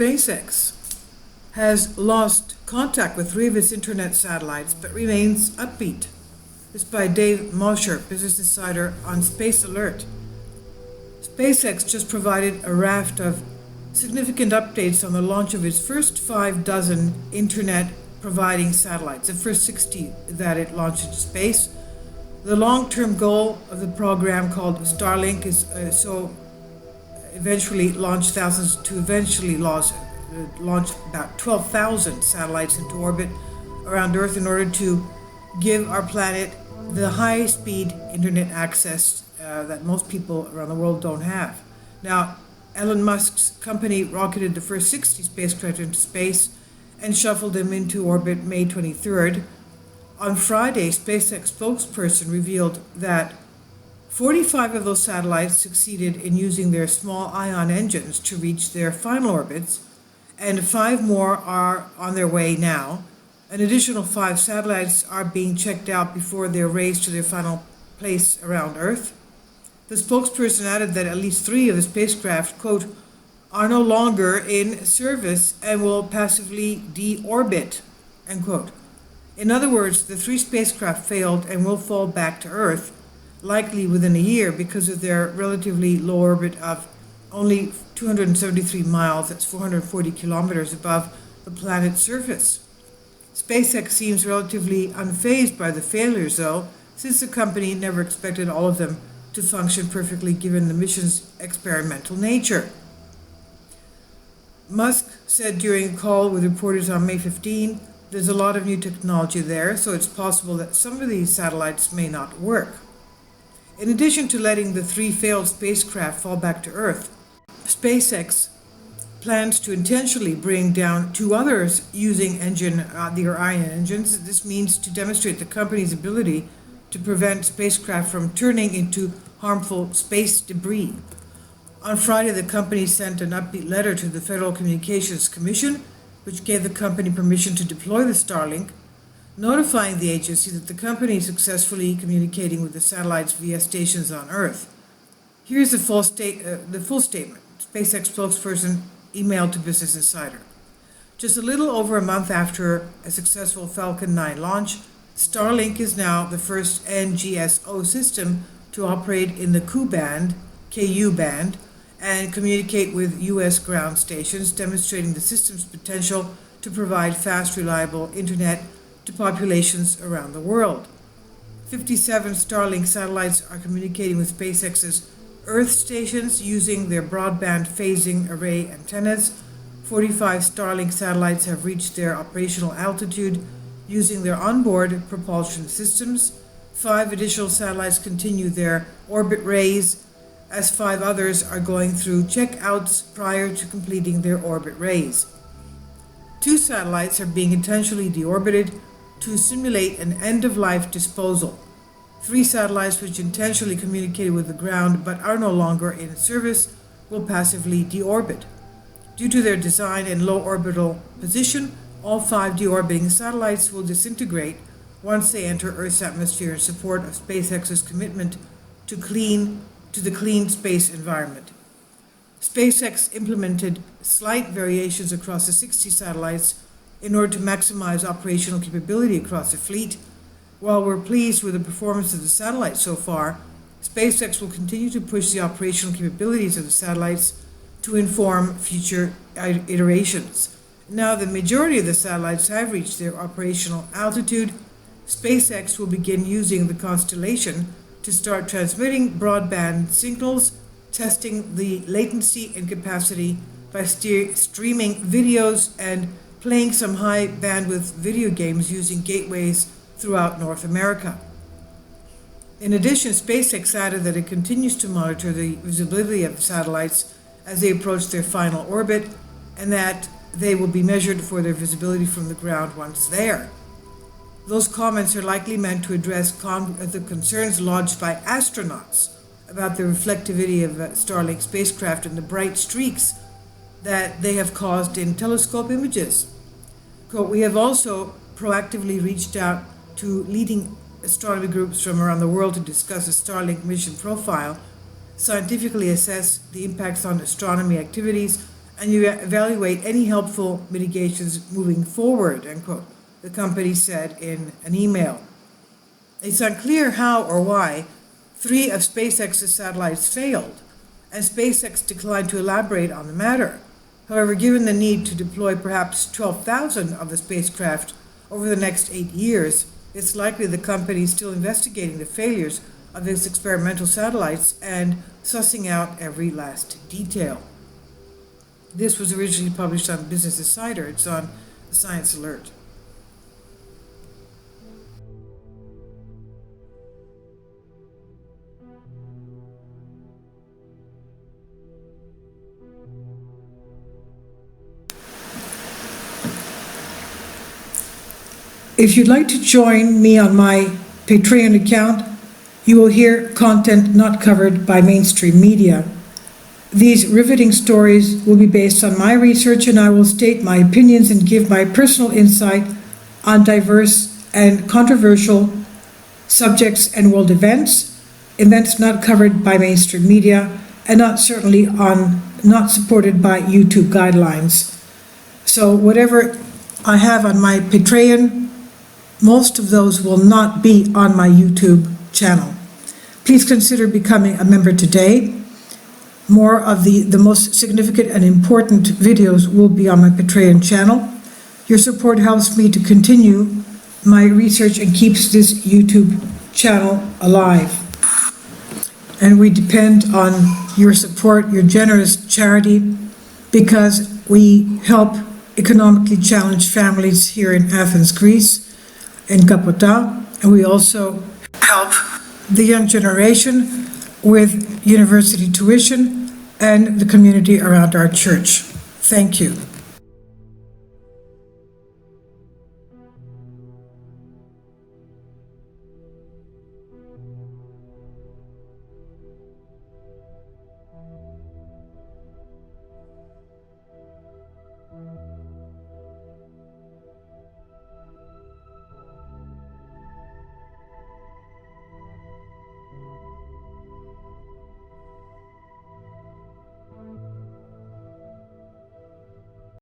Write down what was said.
SpaceX has lost contact with 3 of its internet satellites but remains upbeat. This is by Dave Mosher, Business Insider, on Space Alert. SpaceX just provided a raft of significant updates on the launch of its first 5 dozen internet providing satellites, the first 60 that it launched into space. The long-term goal of the program, called Starlink, is eventually launch thousands to eventually launch about 12,000 satellites into orbit around Earth in order to give our planet the high-speed internet access that most people around the world don't have. Now, Elon Musk's company rocketed the first 60 spacecraft into space and shuffled them into orbit May 23rd. On Friday, SpaceX spokesperson revealed that 45 of those satellites succeeded in using their small ion engines to reach their final orbits, and 5 more are on their way now. An additional 5 satellites are being checked out before they're raised to their final place around Earth. The spokesperson added that at least 3 of the spacecraft, quote, are no longer in service and will passively deorbit, end quote. In other words, the 3 spacecraft failed and will fall back to Earth, likely within a year, because of their relatively low orbit of only 273 miles, that's 440 kilometers above the planet's surface. SpaceX seems relatively unfazed by the failures, though, since the company never expected all of them to function perfectly given the mission's experimental nature. Musk said during a call with reporters on May 15, there's a lot of new technology there, so it's possible that some of these satellites may not work. In addition to letting the 3 failed spacecraft fall back to Earth, SpaceX plans to intentionally bring down 2 others using their ion engines. This means to demonstrate the company's ability to prevent spacecraft from turning into harmful space debris. On Friday, the company sent an upbeat letter to the Federal Communications Commission, which gave the company permission to deploy the Starlink, notifying the agency that the company is successfully communicating with the satellites via stations on Earth. Here's the full statement. SpaceX spokesperson emailed to Business Insider. Just a little over a month after a successful Falcon 9 launch, Starlink is now the first NGSO system to operate in the KU band, and communicate with U.S. ground stations, demonstrating the system's potential to provide fast, reliable internet to populations around the world. 57 Starlink satellites are communicating with SpaceX's Earth stations using their broadband phasing array antennas. 45 Starlink satellites have reached their operational altitude using their onboard propulsion systems. 5 additional satellites continue their orbit raise, as 5 others are going through checkouts prior to completing their orbit raise. 2 satellites are being intentionally deorbited to simulate an end-of-life disposal. 3 satellites which intentionally communicated with the ground but are no longer in service will passively deorbit. Due to their design and low orbital position, all 5 deorbiting satellites will disintegrate once they enter Earth's atmosphere in support of SpaceX's commitment to the clean space environment. SpaceX implemented slight variations across the 60 satellites in order to maximize operational capability across the fleet. While we're pleased with the performance of the satellites so far, SpaceX will continue to push the operational capabilities of the satellites to inform future iterations. Now the majority of the satellites have reached their operational altitude. SpaceX will begin using the constellation to start transmitting broadband signals, testing the latency and capacity by streaming videos and playing some high bandwidth video games using gateways throughout North America. In addition, SpaceX added that it continues to monitor the visibility of the satellites as they approach their final orbit, and that they will be measured for their visibility from the ground once there. Those comments are likely meant to address the concerns lodged by astronauts about the reflectivity of Starlink spacecraft and the bright streaks that they have caused in telescope images. Quote, we have also proactively reached out to leading astronomy groups from around the world to discuss a Starlink mission profile, scientifically assess the impacts on astronomy activities, and you evaluate any helpful mitigations moving forward, end quote, the company said in an email. It's unclear how or why 3 of SpaceX's satellites failed, and SpaceX declined to elaborate on the matter. However, given the need to deploy perhaps 12,000 of the spacecraft over the next 8 years, it's likely the company is still investigating the failures of its experimental satellites and sussing out every last detail. This was originally published on Business Insider. It's on Science Alert. If you'd like to join me on my Patreon account, you will hear content not covered by mainstream media. These riveting stories will be based on my research, and I will state my opinions and give my personal insight on diverse and controversial subjects and world events not covered by mainstream media, and not supported by YouTube guidelines. So whatever I have on my Patreon, most of those will not be on my YouTube channel. Please consider becoming a member today. More of the most significant and important videos will be on my Patreon channel. Your support helps me to continue my research and keeps this YouTube channel alive. And we depend on your support, your generous charity, because we help economically challenged families here in Athens, Greece, in Kapota, and we also help the young generation with university tuition and the community around our church. Thank you.